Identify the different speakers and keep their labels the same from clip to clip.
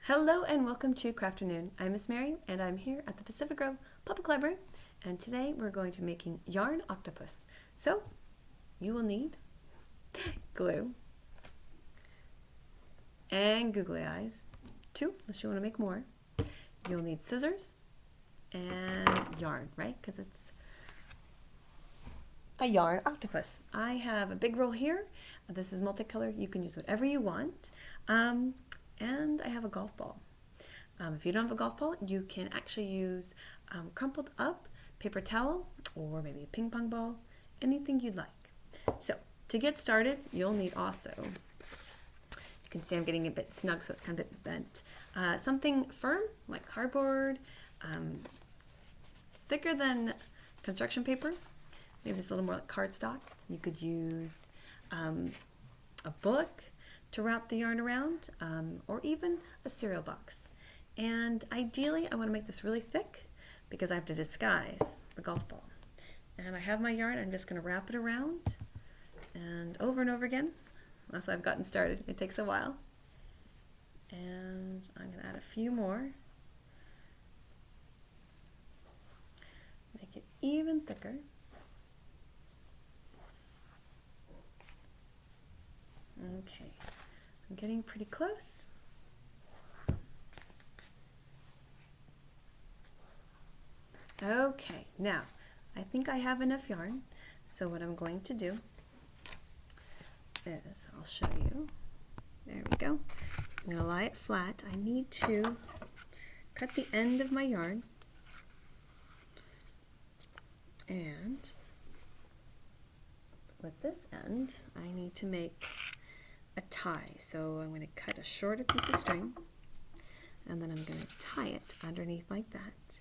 Speaker 1: Hello and welcome to Crafternoon. I'm Miss Mary and I'm here at the Pacific Grove Public Library, and today we're going to be making yarn octopus. So you will need glue and googly eyes, two unless you want to make more. You'll need scissors and yarn, right? Because it's a yarn octopus. I have a big roll here. This is multicolored. You can use whatever you want. And I have a golf ball. If you don't have a golf ball, you can actually use crumpled up paper towel or maybe a ping pong ball, anything you'd like. So to get started, you'll need also, you can see I'm getting a bit snug so it's kind of a bit bent, something firm like cardboard, thicker than construction paper, maybe it's a little more like cardstock. You could use a book to wrap the yarn around, or even a cereal box. And ideally, I want to make this really thick because I have to disguise the golf ball. And I have my yarn, I'm just going to wrap it around and over again. That's how I've gotten started. It takes a while. And I'm going to add a few more. Make it even thicker. Okay, I'm getting pretty close. Okay, now I think I have enough yarn, so what I'm going to do is, I'll show you. There we go. I'm going to lie it flat. I need to cut the end of my yarn, and with this end I need to make a tie. So I'm going to cut a shorter piece of string and then I'm going to tie it underneath like that.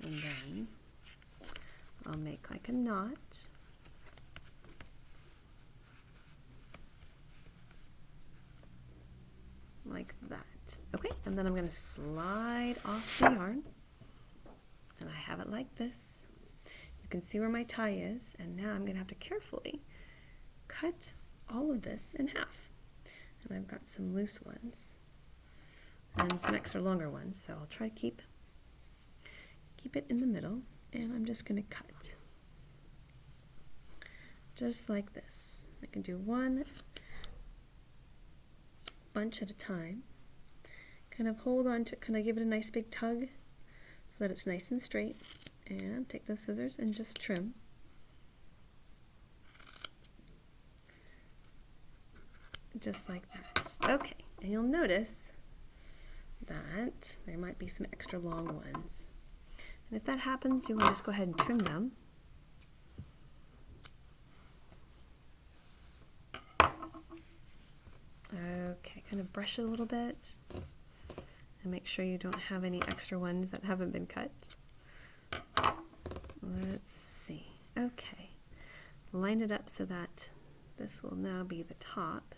Speaker 1: And then I'll make like a knot. Like that. Okay, and then I'm going to slide off the yarn. And I have it like this. You can see where my tie is, and now I'm going to have to carefully cut all of this in half. And I've got some loose ones and some extra longer ones, so I'll try to keep it in the middle, and I'm just going to cut just like this. I can do one bunch at a time, kind of hold on to it, kind of give it a nice big tug so that it's nice and straight, and take those scissors and just trim. Just like that. Okay, and you'll notice that there might be some extra long ones. And if that happens, you want to just go ahead and trim them. Okay, kind of brush it a little bit and make sure you don't have any extra ones that haven't been cut. Let's see. Okay, line it up so that this will now be the top.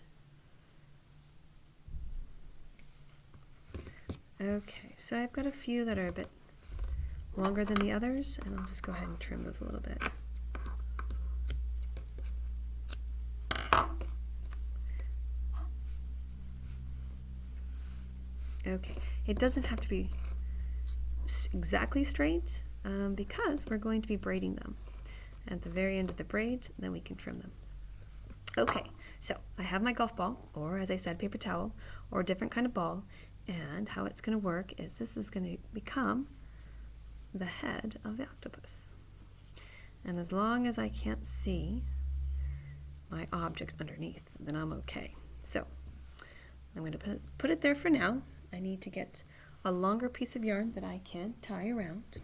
Speaker 1: Okay, so I've got a few that are a bit longer than the others, and I'll just go ahead and trim those a little bit. Okay, it doesn't have to be exactly straight because we're going to be braiding them. At the very end of the braids, then we can trim them. Okay, so I have my golf ball, or as I said, paper towel, or a different kind of ball, and how it's going to work is this is going to become the head of the octopus. And as long as I can't see my object underneath, then I'm okay. So I'm going to put it there for now. I need to get a longer piece of yarn that I can tie around.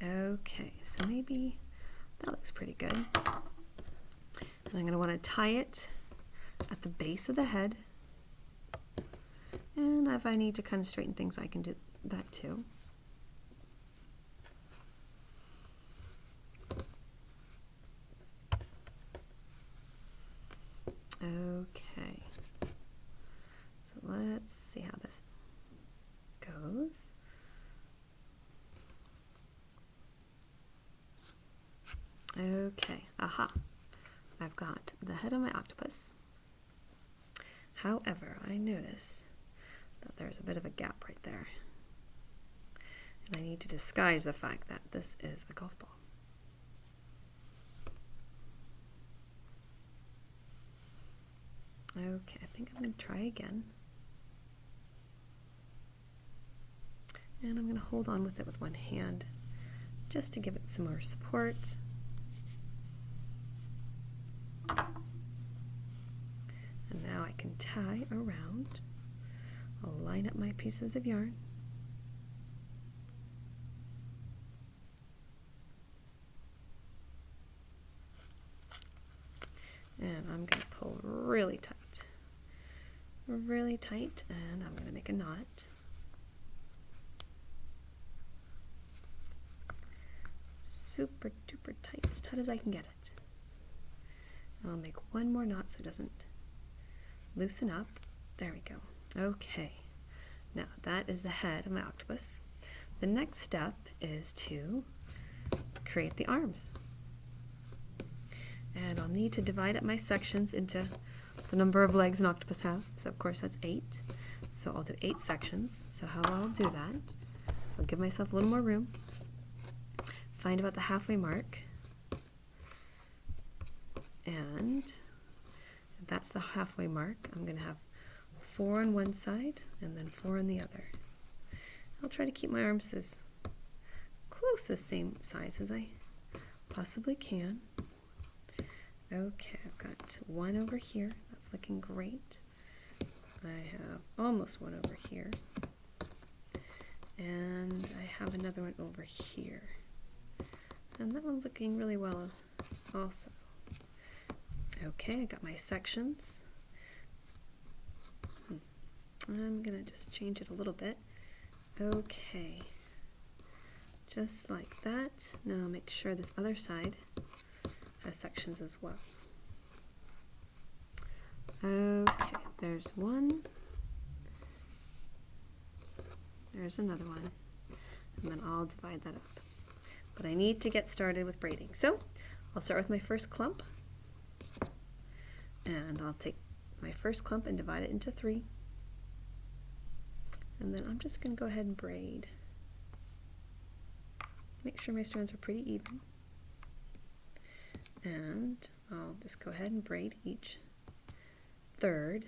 Speaker 1: Okay, so maybe that looks pretty good. And I'm going to want to tie it at the base of the head. And if I need to kind of straighten things, I can do that too. Okay, so let's see how this goes. Okay, aha. I've got the head of my octopus. However, I notice that there's a bit of a gap right there. And I need to disguise the fact that this is a golf ball. Okay, I think I'm going to try again. And I'm going to hold on with it with one hand just to give it some more support. And now I can tie around. I'll line up my pieces of yarn. And I'm going to pull really tight, and I'm going to make a knot. Super duper tight, as tight as I can get it. I'll make one more knot so it doesn't loosen up. There we go. Okay, now that is the head of my octopus. The next step is to create the arms. And I'll need to divide up my sections into the number of legs an octopus has. So of course that's 8. So I'll do 8 sections. So how I'll do that, so I'll give myself a little more room. Find about the halfway mark. And if that's the halfway mark, I'm going to have 4 on one side and then 4 on the other. I'll try to keep my arms as close to the same size as I possibly can. Okay, I've got 1 over here. That's looking great. I have almost 1 over here. And I have another one over here. And that one's looking really well also. Okay, I got my sections. I'm going to just change it a little bit. Okay. Just like that. Now make sure this other side has sections as well. Okay, there's one. There's another one. And then I'll divide that up. But I need to get started with braiding. So I'll start with my first clump. And I'll take my first clump and divide it into 3. And then I'm just going to go ahead and braid. Make sure my strands are pretty even. And I'll just go ahead and braid each third.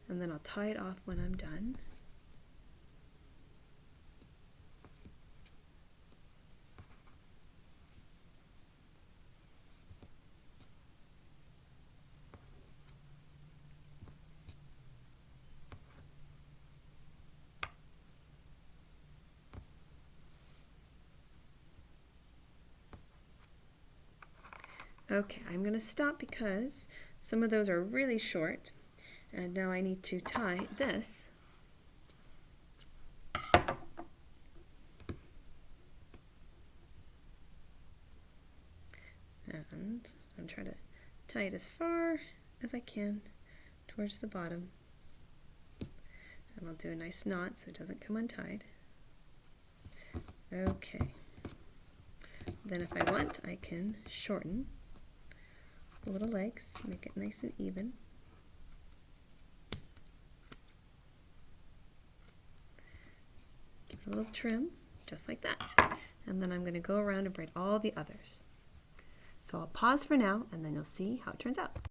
Speaker 1: And then I'll tie it off when I'm done. Okay, I'm going to stop because some of those are really short, and now I need to tie this and I'm trying to tie it as far as I can towards the bottom, and I'll do a nice knot so it doesn't come untied. Okay, then if I want, I can shorten the little legs, make it nice and even. Give it a little trim, just like that. And then I'm going to go around and braid all the others. So I'll pause for now, and then you'll see how it turns out.